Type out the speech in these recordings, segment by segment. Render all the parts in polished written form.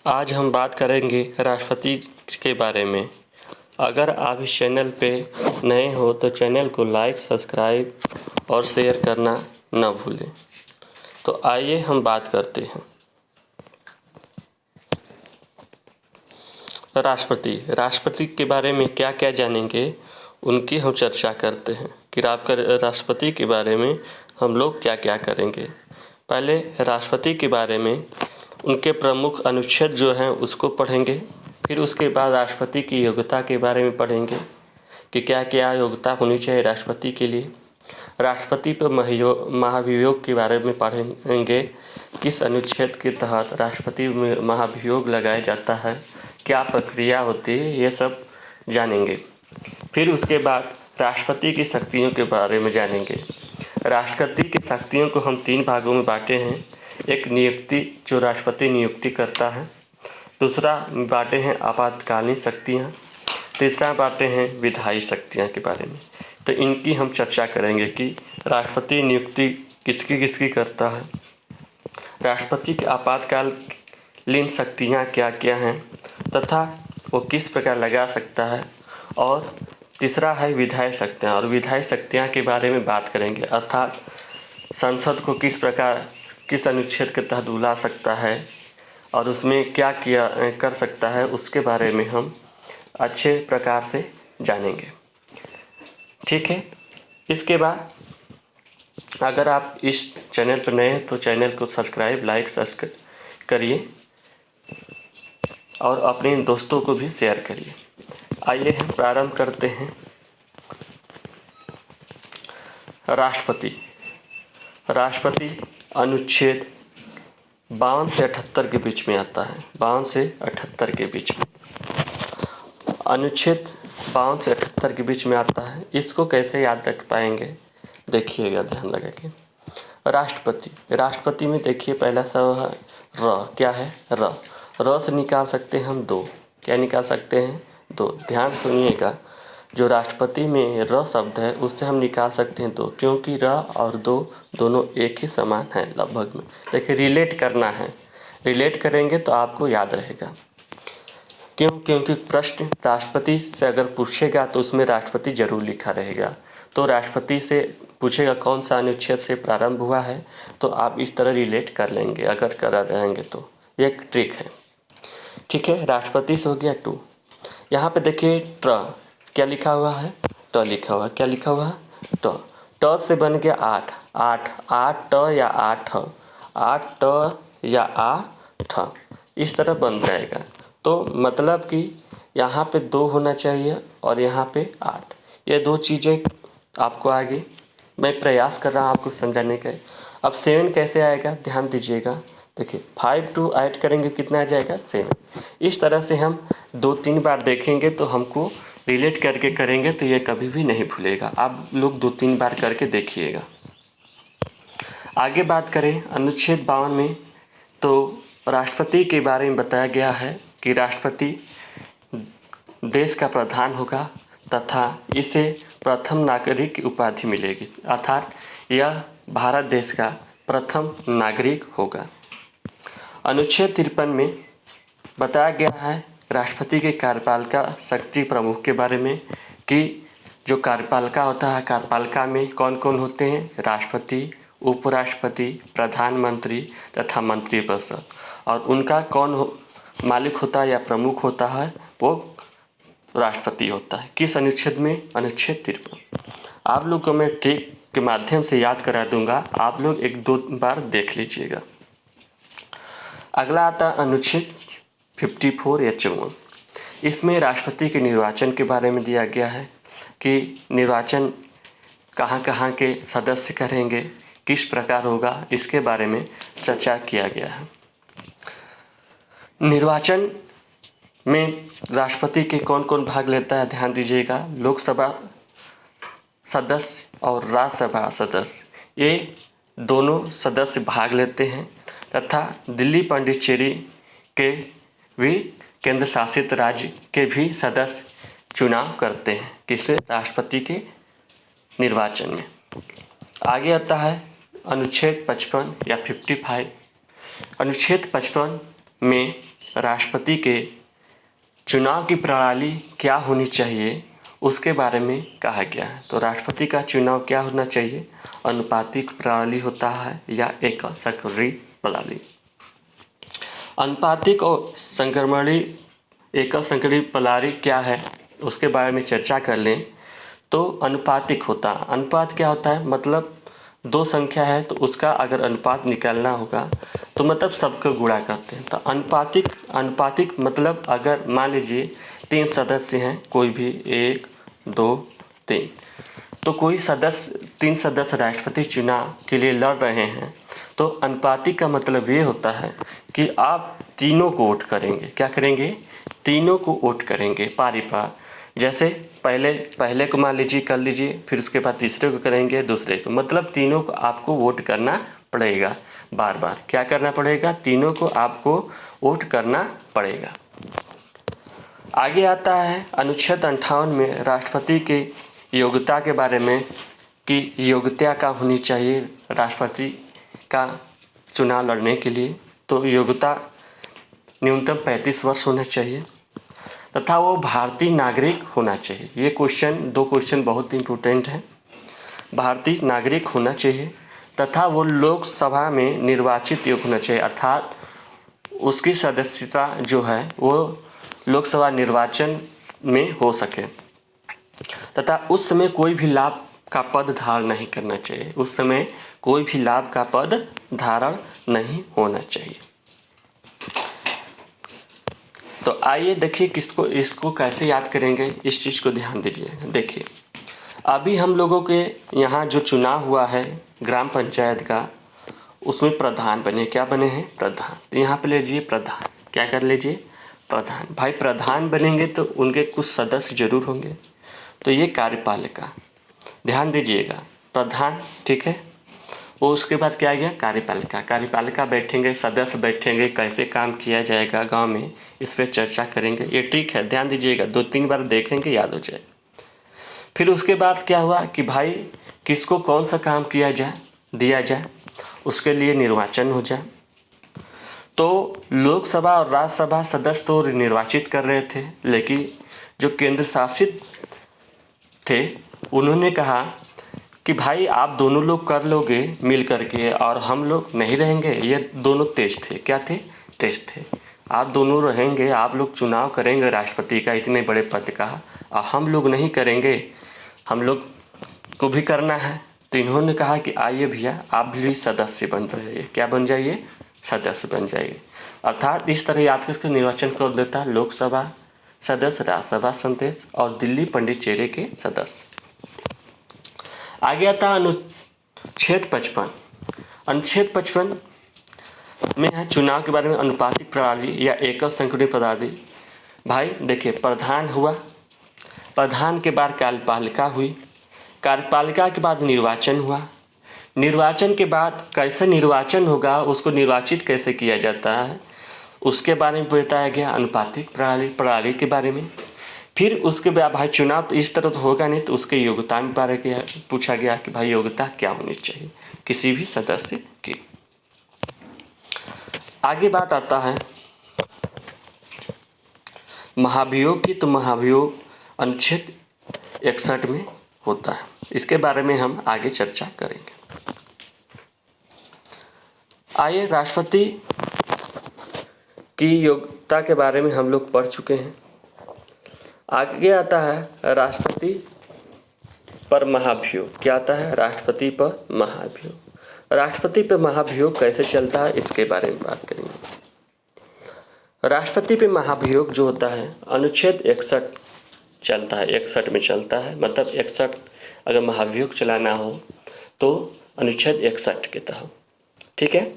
आज हम बात करेंगे राष्ट्रपति के बारे में। अगर आप इस चैनल पे नए हो तो चैनल को लाइक, सब्सक्राइब और शेयर करना न भूलें। तो आइए हम बात करते हैं। राष्ट्रपति के बारे में क्या क्या जानेंगे, उनकी हम चर्चा करते हैं कि राष्ट्रपति के बारे में हम लोग क्या क्या करेंगे। पहले राष्ट्रपति के बारे में उनके प्रमुख अनुच्छेद जो हैं उसको पढ़ेंगे। फिर उसके बाद राष्ट्रपति की योग्यता के बारे में पढ़ेंगे कि क्या क्या योग्यता होनी चाहिए राष्ट्रपति के लिए। राष्ट्रपति पर महाभियोग के बारे में पढ़ेंगे, किस अनुच्छेद के तहत राष्ट्रपति में महाभियोग लगाया जाता है, क्या प्रक्रिया होती है, ये सब जानेंगे। फिर उसके बाद राष्ट्रपति की शक्तियों के बारे में जानेंगे। राष्ट्रपति की शक्तियों को हम 3 भागों में बांटे हैं। एक नियुक्ति, जो राष्ट्रपति नियुक्ति करता है। दूसरा बांटे हैं आपातकालीन शक्तियाँ। तीसरा बांटे हैं विधायी शक्तियाँ के बारे में। तो इनकी हम चर्चा करेंगे कि राष्ट्रपति नियुक्ति किसकी किसकी करता है, राष्ट्रपति की आपातकालीन शक्तियाँ क्या क्या हैं तथा वो किस प्रकार लगा सकता है, और तीसरा है विधायी शक्तियाँ। और विधायी शक्तियाँ के बारे में बात करेंगे, अर्थात संसद को किस प्रकार किस अनुच्छेद के तहत बुला सकता है और उसमें क्या किया कर सकता है, उसके बारे में हम अच्छे प्रकार से जानेंगे। ठीक है। इसके बाद अगर आप इस चैनल पर नए हैं तो चैनल को सब्सक्राइब, लाइक, सब्सक्राइब करिए और अपने दोस्तों को भी शेयर करिए। आइए हम प्रारंभ करते हैं। राष्ट्रपति अनुच्छेद 52 से 78 के बीच में आता है। 52 से 78 के बीच में अनुच्छेद 52 से 78 के बीच में आता है। इसको कैसे याद रख पाएंगे, देखिएगा ध्यान लगा के। राष्ट्रपति में देखिए पहला शब्द है र। क्या है? र से निकाल सकते हैं हम 2। क्या निकाल सकते हैं? 2। ध्यान सुनिएगा, जो राष्ट्रपति में र शब्द है उससे हम निकाल सकते हैं 2, क्योंकि र और 2 दोनों एक ही समान हैं लगभग में। देखिए रिलेट करना है, रिलेट करेंगे तो आपको याद रहेगा। क्योंकि प्रश्न राष्ट्रपति से अगर पूछेगा तो उसमें राष्ट्रपति जरूर लिखा रहेगा। तो राष्ट्रपति से पूछेगा कौन सा अनुच्छेद से प्रारंभ हुआ है, तो आप इस तरह रिलेट कर लेंगे अगर कर रहेंगे तो। एक ट्रिक है। ठीक है। राष्ट्रपति से हो गया 2। यहाँ पे देखिए ट क्या लिखा हुआ है? ट लिखा हुआ है। क्या लिखा हुआ है? ट से बन गया 8। 8 ट या 8 8 ट या 8 इस तरह बन जाएगा। तो मतलब कि यहाँ पे 2 होना चाहिए और यहाँ पे 8। ये 2 चीज़ें आपको आगे मैं प्रयास कर रहा हूँ आपको समझाने का। अब 7 कैसे आएगा, ध्यान दीजिएगा। देखिए 5 टू ऐड करेंगे कितना आ जाएगा? 7। इस तरह से हम 2-3 बार देखेंगे तो हमको रिलेट करके करेंगे तो ये कभी भी नहीं भूलेगा। आप लोग 2-3 बार करके देखिएगा। आगे बात करें अनुच्छेद 52 में, तो राष्ट्रपति के बारे में बताया गया है कि राष्ट्रपति देश का प्रधान होगा तथा इसे प्रथम नागरिक की उपाधि मिलेगी, अर्थात यह भारत देश का प्रथम नागरिक होगा। अनुच्छेद 53 में बताया गया है राष्ट्रपति के कार्यपालिका शक्ति प्रमुख के बारे में कि जो कार्यपालिका होता है, कार्यपालिका में कौन कौन होते हैं? राष्ट्रपति, उपराष्ट्रपति, प्रधानमंत्री तथा मंत्रिपरिषद। और उनका कौन मालिक होता है या प्रमुख होता है? वो राष्ट्रपति होता है। किस अनुच्छेद में? अनुच्छेद 53। आप लोग को मैं ट्रिक के माध्यम से याद करा दूंगा, आप लोग 1-2 बार देख लीजिएगा। अगला आता है अनुच्छेद 54 या 54। इसमें राष्ट्रपति के निर्वाचन के बारे में दिया गया है कि निर्वाचन कहाँ कहाँ के सदस्य करेंगे, किस प्रकार होगा, इसके बारे में चर्चा किया गया है। निर्वाचन में राष्ट्रपति के कौन कौन भाग लेता है, ध्यान दीजिएगा। लोकसभा सदस्य और राज्यसभा सदस्य, ये दोनों सदस्य भाग लेते हैं तथा दिल्ली पांडिचेरी के भी केंद्र शासित राज्य के भी सदस्य चुनाव करते हैं किसे? राष्ट्रपति के निर्वाचन में। आगे आता है अनुच्छेद 55 या 55। अनुच्छेद 55 में राष्ट्रपति के चुनाव की प्रणाली क्या होनी चाहिए उसके बारे में कहा गया है। तो राष्ट्रपति का चुनाव क्या होना चाहिए, अनुपातिक प्रणाली होता है या एक संकरीय प्रणाली। अनुपातिक और संक्रमणीय एकल संकरीय प्रणाली क्या है उसके बारे में चर्चा कर लें तो अनुपातिक होता है। अनुपात क्या होता है, मतलब दो संख्या है तो उसका अगर अनुपात निकालना होगा तो मतलब सबको गुणा करते हैं। तो अनुपातिक मतलब अगर मान लीजिए 3 सदस्य हैं, कोई भी 1 2 3, तो कोई 3 सदस्य राष्ट्रपति चुनाव के लिए लड़ रहे हैं तो अनुपातिक का मतलब ये होता है कि आप तीनों को वोट करेंगे। क्या करेंगे, तीनों को वोट करेंगे पारी पार। जैसे पहले को मान लीजिए कर लीजिए, फिर उसके बाद तीसरे को करेंगे, दूसरे को, मतलब तीनों को आपको वोट करना पड़ेगा बार बार। क्या करना पड़ेगा, तीनों को आपको वोट करना पड़ेगा। आगे आता है अनुच्छेद 58 में राष्ट्रपति के योग्यता के बारे में कि योग्यता क्या होनी चाहिए राष्ट्रपति का चुनाव लड़ने के लिए। तो योग्यता न्यूनतम 35 वर्ष होना चाहिए तथा वो भारतीय नागरिक होना चाहिए। ये दो क्वेश्चन बहुत इम्पोर्टेंट हैं। भारतीय नागरिक होना चाहिए तथा वो लोकसभा में निर्वाचित योग्य होना चाहिए, अर्थात उसकी सदस्यता जो है वो लोकसभा निर्वाचन में हो सके तथा उस समय कोई भी लाभ का पद धारण नहीं करना चाहिए। उस समय कोई भी लाभ का पद धारण नहीं होना चाहिए। तो आइए देखिए इसको कैसे याद करेंगे, इस चीज़ को ध्यान दीजिए। देखिए अभी हम लोगों के यहाँ जो चुनाव हुआ है ग्राम पंचायत का, उसमें प्रधान बने। क्या बने हैं, प्रधान। तो यहाँ पे लीजिए प्रधान, क्या कर लीजिए, प्रधान। भाई प्रधान बनेंगे तो उनके कुछ सदस्य जरूर होंगे, तो ये कार्यपालिका, ध्यान दीजिएगा, प्रधान, ठीक है। वो उसके बाद क्या आ गया, कार्यपालिका। कार्यपालिका बैठेंगे, सदस्य बैठेंगे, कैसे काम किया जाएगा गांव में, इस पर चर्चा करेंगे। ये ठीक है, ध्यान दीजिएगा, 2-3 बार देखेंगे याद हो जाए। फिर उसके बाद क्या हुआ कि भाई किसको कौन सा काम दिया जाए, उसके लिए निर्वाचन हो जाए। तो लोकसभा और राज्यसभा सदस्य तो निर्वाचित कर रहे थे, लेकिन जो केंद्र शासित थे उन्होंने कहा कि भाई आप दोनों लोग कर लोगे मिल करके और हम लोग नहीं रहेंगे। ये दोनों तेज थे, क्या थे, तेज थे। आप दोनों रहेंगे, आप लोग चुनाव करेंगे राष्ट्रपति का इतने बड़े पद का, और हम लोग नहीं करेंगे, हम लोग को भी करना है। तो इन्होंने कहा कि आइए भैया आप भी सदस्य बन जाइए। क्या बन जाइए, सदस्य बन जाइए। अर्थात इस तरह याद करके निर्वाचन कर देता है लोकसभा सदस्य, राज्यसभा सदस्य और दिल्ली पंडिचेरी के सदस्य। आगे आता अनुच्छेद 55। अनुच्छेद 55 में है चुनाव के बारे में अनुपातिक प्रणाली या एकल संक्रमणीय प्रणाली। भाई देखिए प्रधान हुआ, प्रधान के बाद कार्यपालिका हुई, कार्यपालिका के बाद निर्वाचन हुआ, निर्वाचन के बाद कैसे निर्वाचन होगा, उसको निर्वाचित कैसे किया जाता है उसके बारे में बताया गया, अनुपातिक प्रणाली के बारे में। फिर उसके बाद भाई चुनाव तो इस तरह तो होगा नहीं, तो उसके योग्यता में बारे में पूछा गया कि भाई योग्यता क्या होनी चाहिए किसी भी सदस्य की। आगे बात आता है महाभियोग की। तो महाभियोग अनुच्छेद 61 में होता है, इसके बारे में हम आगे चर्चा करेंगे। आइए राष्ट्रपति की योग्यता के बारे में हम लोग पढ़ चुके हैं। आगे आता है राष्ट्रपति पर महाभियोग। क्या आता है, राष्ट्रपति पर महाभियोग। राष्ट्रपति पर महाभियोग कैसे चलता है इसके बारे में बात करेंगे। राष्ट्रपति पे महाभियोग जो होता है अनुच्छेद 61 चलता है, 61 में चलता है। मतलब 61 अगर महाभियोग चलाना हो तो अनुच्छेद 61 के तहत, ठीक है।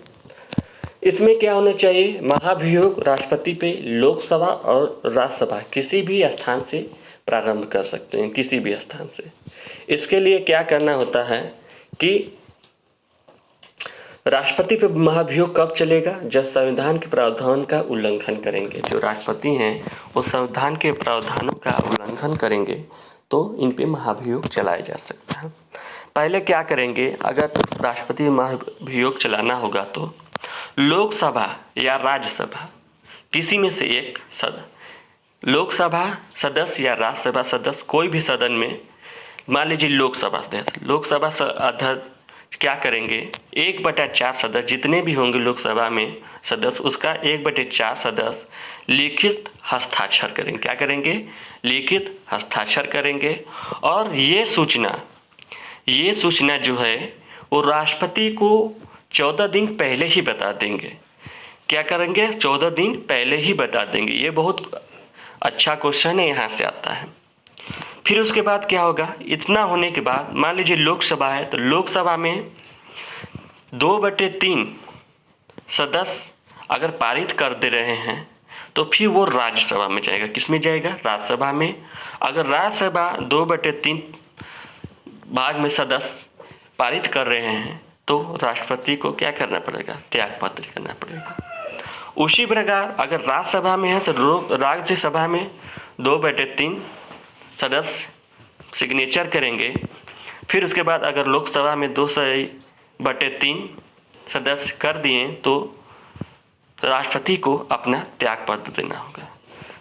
इसमें क्या होना चाहिए, महाभियोग राष्ट्रपति पे लोकसभा और राज्यसभा किसी भी स्थान से प्रारंभ कर सकते हैं, किसी भी स्थान से। इसके लिए क्या करना होता है कि राष्ट्रपति पे महाभियोग कब चलेगा, जब संविधान के प्रावधान का उल्लंघन करेंगे। जो राष्ट्रपति हैं वो संविधान के प्रावधानों का उल्लंघन करेंगे तो इन पे महाभियोग चलाया जा सकता है। पहले क्या करेंगे, अगर राष्ट्रपति महाभियोग चलाना होगा तो लोकसभा या राज्यसभा किसी में से एक लोकसभा सदस्य या राज्यसभा सदस्य कोई भी सदन में, मान लीजिए लोकसभा अध्यक्ष क्या करेंगे, 1/4 सदस्य जितने भी होंगे लोकसभा में सदस्य, उसका 1/4 सदस्य लिखित हस्ताक्षर करेंगे। क्या करेंगे? लिखित हस्ताक्षर करेंगे। और ये सूचना जो है वो राष्ट्रपति को 14 दिन पहले ही बता देंगे। क्या करेंगे? 14 दिन पहले ही बता देंगे। ये बहुत अच्छा क्वेश्चन है, यहाँ से आता है। फिर उसके बाद क्या होगा? इतना होने के बाद मान लीजिए लोकसभा है, तो लोकसभा में 2/3 सदस्य अगर पारित कर दे रहे हैं तो फिर वो राज्यसभा में जाएगा। किस में जाएगा? राज्यसभा में। अगर राज्यसभा 2/3 भाग में सदस्य पारित कर रहे हैं तो राष्ट्रपति को क्या करना पड़ेगा? त्यागपत्र करना पड़ेगा। उसी प्रकार अगर राज्यसभा में है तो राज्यसभा में 2/3 सदस्य सिग्नेचर करेंगे। फिर उसके बाद अगर लोकसभा में 2/3 सदस्य कर दिए तो राष्ट्रपति को अपना त्यागपत्र देना होगा।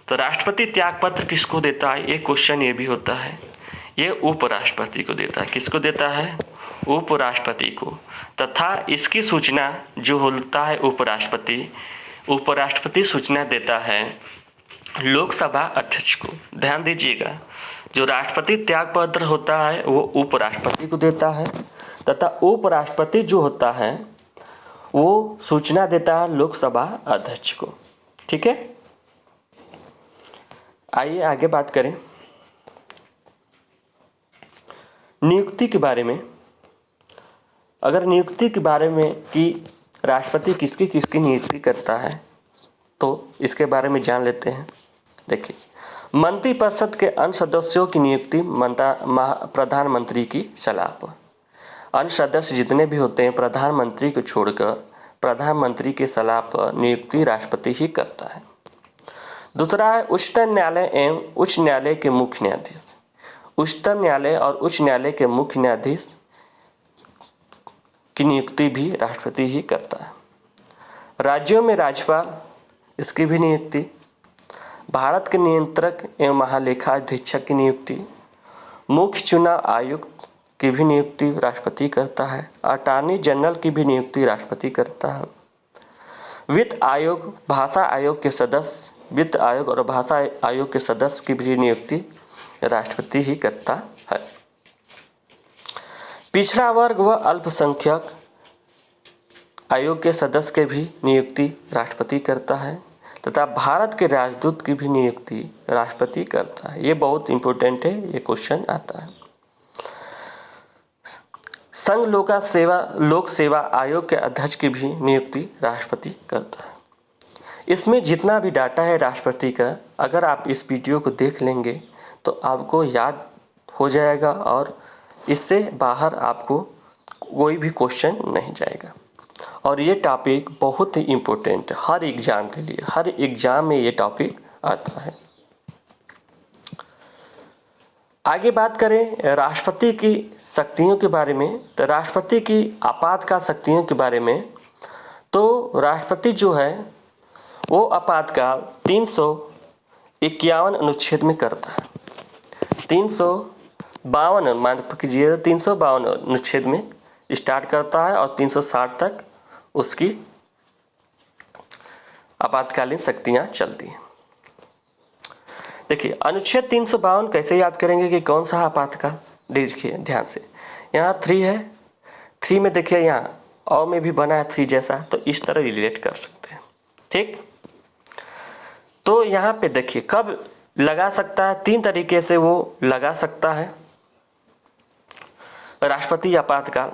तो राष्ट्रपति त्यागपत्र किसको देता है? एक क्वेश्चन ये भी होता है। ये उपराष्ट्रपति को देता है। किसको देता है? उपराष्ट्रपति को। तथा इसकी सूचना जो होता है उपराष्ट्रपति सूचना देता है लोकसभा अध्यक्ष को। ध्यान दीजिएगा, जो राष्ट्रपति त्यागपत्र होता है वो उपराष्ट्रपति को देता है तथा उपराष्ट्रपति जो होता है वो सूचना देता है लोकसभा अध्यक्ष को। ठीक है, आइए आगे बात करें नियुक्ति के बारे में। अगर नियुक्ति के बारे में कि राष्ट्रपति किसकी किसकी नियुक्ति करता है तो इसके बारे में जान लेते हैं। देखिए, मंत्रिपरिषद के अन्य सदस्यों की नियुक्ति प्रधानमंत्री की सलाह पर। अन्य सदस्य जितने भी होते हैं प्रधानमंत्री को छोड़कर प्रधानमंत्री की सलाह पर नियुक्ति राष्ट्रपति ही करता है। दूसरा है उच्चतम न्यायालय एवं उच्च न्यायालय के मुख्य न्यायाधीश। उच्चतम न्यायालय और उच्च न्यायालय के मुख्य न्यायाधीश की नियुक्ति भी राष्ट्रपति ही करता है। राज्यों में राज्यपाल, इसकी भी नियुक्ति। भारत के नियंत्रक एवं महालेखाधीक्षक की नियुक्ति। मुख्य चुनाव आयुक्त की भी नियुक्ति राष्ट्रपति करता है। अटॉर्नी जनरल की भी नियुक्ति राष्ट्रपति करता है। वित्त आयोग, भाषा आयोग के सदस्य, वित्त आयोग और भाषा आयोग के सदस्य की भी नियुक्ति राष्ट्रपति ही करता है। पिछड़ा वर्ग व अल्पसंख्यक आयोग के सदस्य के भी नियुक्ति राष्ट्रपति करता है तथा भारत के राजदूत की भी नियुक्ति राष्ट्रपति करता है। ये बहुत इंपॉर्टेंट है, ये क्वेश्चन आता है। संघ लोक सेवा आयोग के अध्यक्ष की भी नियुक्ति राष्ट्रपति करता है। इसमें जितना भी डाटा है राष्ट्रपति का, अगर आप इस वीडियो को देख लेंगे तो आपको याद हो जाएगा और इससे बाहर आपको कोई भी क्वेश्चन नहीं जाएगा। और ये टॉपिक बहुत ही इम्पोर्टेंट है हर एग्ज़ाम के लिए। हर एग्ज़ाम में ये टॉपिक आता है। आगे बात करें राष्ट्रपति की शक्तियों के बारे में, तो राष्ट्रपति की आपातकाल शक्तियों के बारे में, तो राष्ट्रपति जो है वो आपातकाल 351 अनुच्छेद में करता है। 352 मान कीजिए 352 अनुच्छेद में स्टार्ट करता है और 360 तक उसकी आपातकालीन शक्तियाँ चलती हैं। देखिए, अनुच्छेद 352 कैसे याद करेंगे कि कौन सा आपातकाल? देखिए ध्यान से, यहाँ 3 है। 3 में देखिए यहाँ और में भी बना है 3 जैसा, तो इस तरह रिलेट कर सकते हैं। ठीक, तो यहाँ पे देखिए कब लगा सकता है, 3 तरीके से वो लगा सकता है राष्ट्रपति आपातकाल।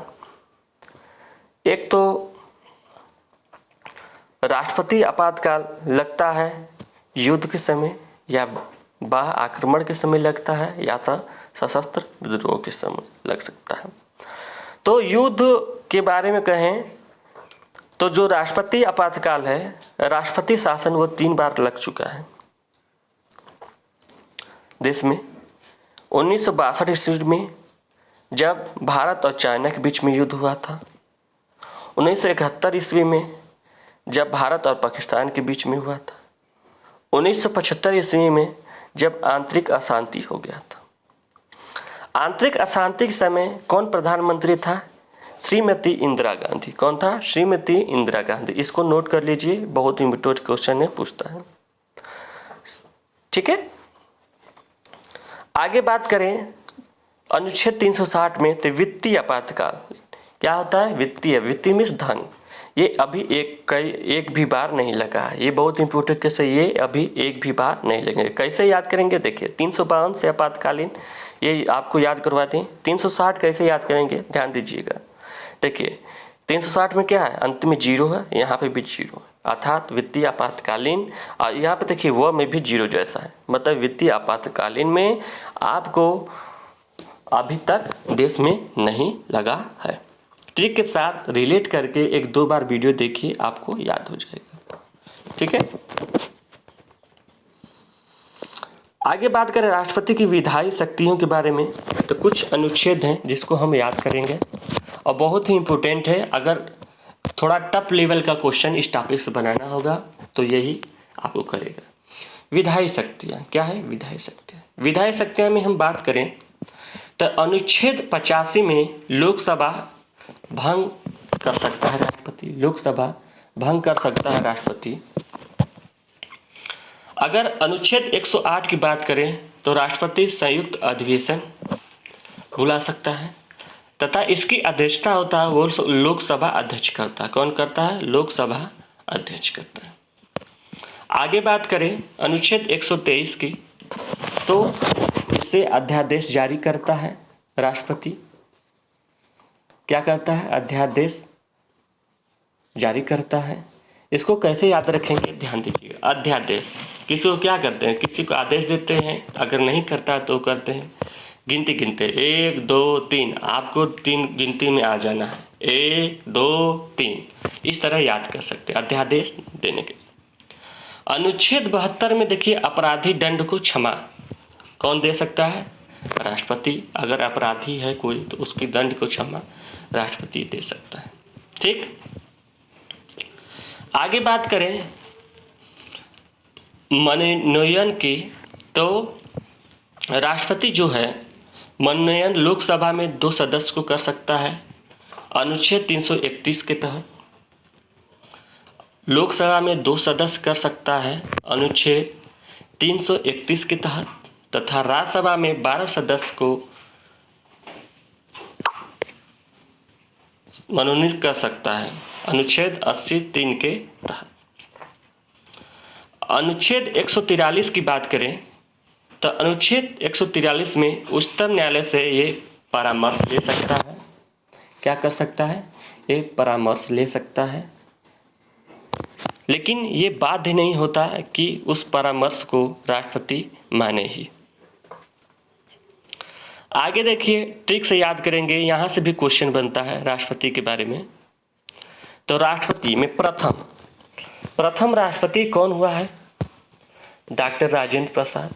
एक तो राष्ट्रपति आपातकाल लगता है युद्ध के समय या बाह्य आक्रमण के समय लगता है, या तो सशस्त्र विद्रोह के समय लग सकता है। तो युद्ध के बारे में कहें तो जो राष्ट्रपति आपातकाल है, राष्ट्रपति शासन वो 3 बार लग चुका है देश में। 1962 ईस्वी में जब भारत और चाइना के बीच में युद्ध हुआ था। 1971 ईस्वी में जब भारत और पाकिस्तान के बीच में हुआ था। 1975 ईस्वी में जब आंतरिक अशांति हो गया था। आंतरिक अशांति के समय कौन प्रधानमंत्री था? श्रीमती इंदिरा गांधी। कौन था? श्रीमती इंदिरा गांधी। इसको नोट कर लीजिए, बहुत इम्पोर्टेंट क्वेश्चन है, पूछता है। ठीक है, आगे बात करें अनुच्छेद 360 में, तो वित्तीय आपातकाल क्या होता है? वित्तीय मीन्स धन। ये अभी एक भी बार नहीं लगा है, ये बहुत इंपॉर्टेंट कैसे, ये अभी एक भी बार नहीं लगेंगे। कैसे याद करेंगे? देखिए 352 से आपातकालीन, ये आपको याद करवाते हैं। 360 कैसे याद करेंगे, ध्यान दीजिएगा। देखिए 360 में क्या है? अंत में जीरो है, यहाँ पे भी जीरो है, अर्थात वित्तीय आपातकालीन। और यहाँ पे देखिए वह में भी जीरो जैसा है, मतलब वित्तीय आपातकालीन में आपको अभी तक देश में नहीं लगा है। ट्रिक के साथ रिलेट करके 1-2 बार वीडियो देखिए, आपको याद हो जाएगा। ठीक है, आगे बात करें राष्ट्रपति की विधायी शक्तियों के बारे में, तो कुछ अनुच्छेद हैं जिसको हम याद करेंगे और बहुत ही इम्पोर्टेंट है। अगर थोड़ा टफ लेवल का क्वेश्चन इस टॉपिक से बनाना होगा तो यही आपको करेगा। विधायी शक्तियाँ क्या है? विधायी शक्तियाँ में हम बात करें तो अनुच्छेद 85 में लोकसभा भंग कर सकता है राष्ट्रपति। लोकसभा भंग कर सकता है राष्ट्रपति। अगर अनुच्छेद 108 की बात करें तो राष्ट्रपति संयुक्त अधिवेशन बुला सकता है तथा इसकी अध्यक्षता होता है वो लोकसभा अध्यक्ष करता है। कौन करता है? लोकसभा अध्यक्ष करता है। आगे बात करें अनुच्छेद 123 की, तो इससे अध्यादेश जारी करता है राष्ट्रपति। क्या करता है? अध्यादेश जारी करता है। इसको कैसे याद रखेंगे, ध्यान दीजिएगा। अध्यादेश किसी को क्या करते हैं? किसी को आदेश देते हैं, अगर नहीं करता तो करते हैं गिनती 1 2 3, आपको 3 गिनती में आ जाना है, 1 2 3, इस तरह याद कर सकते हैं अध्यादेश देने के। अनुच्छेद 72 में देखिए अपराधी दंड को क्षमा कौन दे सकता है? राष्ट्रपति। अगर अपराधी है कोई तो उसकी दंड को क्षमा राष्ट्रपति दे सकता है। ठीक, आगे बात करें मनोनयन की, तो राष्ट्रपति जो है मनोनयन लोकसभा में 2 सदस्य को कर सकता है अनुच्छेद 331 के तहत। लोकसभा में 2 सदस्य कर सकता है अनुच्छेद 331 के तहत, तथा राज्यसभा में 12 सदस्य को मनोनीत कर सकता है अनुच्छेद 80(3) के तहत। अनुच्छेद 143 की बात करें तो अनुच्छेद 143 में उच्चतम न्यायालय से ये परामर्श ले सकता है। क्या कर सकता है? ये परामर्श ले सकता है, लेकिन ये बाध्य नहीं होता कि उस परामर्श को राष्ट्रपति माने ही। आगे देखिए ट्रिक से याद करेंगे, यहाँ से भी क्वेश्चन बनता है राष्ट्रपति के बारे में। तो राष्ट्रपति में प्रथम राष्ट्रपति कौन हुआ है? डॉक्टर राजेंद्र प्रसाद।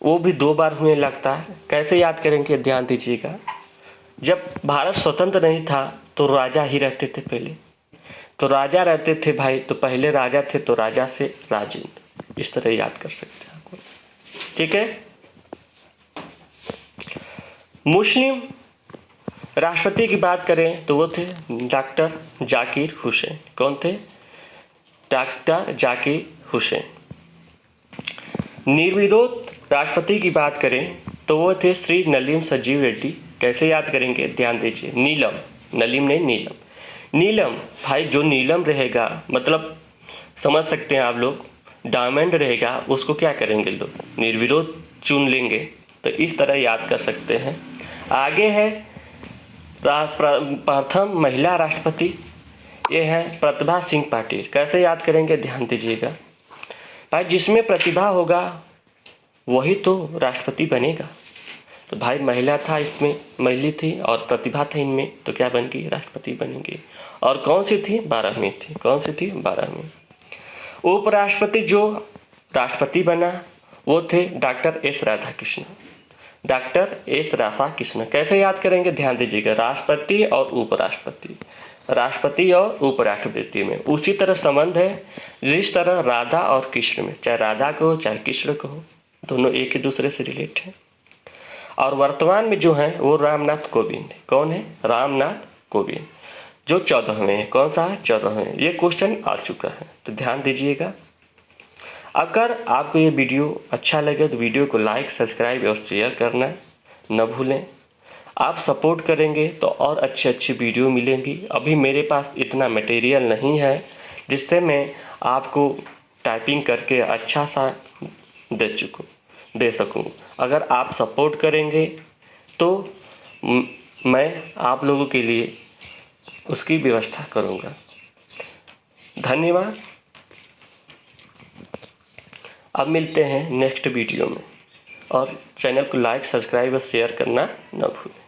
वो भी 2 बार हुए लगता है। कैसे याद करेंगे, ध्यान दीजिएगा। जब भारत स्वतंत्र नहीं था तो राजा ही रहते थे पहले, तो राजा रहते थे भाई, तो पहले राजा थे तो राजा से राजेंद्र, इस तरह याद कर सकते हैं आपको। ठीक है, मुस्लिम राष्ट्रपति की बात करें तो वो थे डॉक्टर जाकिर हुसैन। कौन थे? डॉक्टर जाकिर हुसैन। निर्विरोध राष्ट्रपति की बात करें तो वो थे श्री नलीम संजीव रेड्डी। कैसे याद करेंगे, ध्यान दीजिए। नीलम, नलीम नहीं नीलम। नीलम भाई, जो नीलम रहेगा मतलब समझ सकते हैं आप लोग, डायमंड रहेगा उसको क्या करेंगे लोग? निर्विरोध चुन लेंगे। तो इस तरह याद कर सकते हैं। आगे है प्रथम महिला राष्ट्रपति, ये है प्रतिभा सिंह पाटिल। कैसे याद करेंगे, ध्यान दीजिएगा। भाई जिसमें प्रतिभा होगा वही तो राष्ट्रपति बनेगा। तो भाई महिला था, इसमें महिला थी और प्रतिभा था इनमें, तो क्या बन गई? राष्ट्रपति बनेंगे। और कौन सी थी? 12वीं थी। कौन सी थी? 12वीं। उपराष्ट्रपति जो राष्ट्रपति बना वो थे doctor S Radhakrishnan. Doctor S Radhakrishnan. कैसे याद करेंगे, ध्यान दीजिएगा। राष्ट्रपति और उपराष्ट्रपति, राष्ट्रपति और उपराष्ट्रपति में। उसी तरह संबंध है जिस तरह राधा और कृष्ण में, चाहे राधा को हो चाहे कृष्ण को हो, दोनों एक ही दूसरे से रिलेट हैं। और वर्तमान में जो है वो रामनाथ कोविंद। कौन है? रामनाथ कोविंद, जो 14वें हैं। कौन सा है? 14वें। ये क्वेश्चन आ चुका है, तो ध्यान दीजिएगा। अगर आपको ये वीडियो अच्छा लगे तो वीडियो को लाइक, सब्सक्राइब और शेयर करना न भूलें। आप सपोर्ट करेंगे तो और अच्छी वीडियो मिलेंगी। अभी मेरे पास इतना मटेरियल नहीं है जिससे मैं आपको टाइपिंग करके अच्छा सा दे सकूं। अगर आप सपोर्ट करेंगे तो मैं आप लोगों के लिए उसकी व्यवस्था करूंगा। धन्यवाद। अब मिलते हैं नेक्स्ट वीडियो में, और चैनल को लाइक, सब्सक्राइब और शेयर करना न भूलें।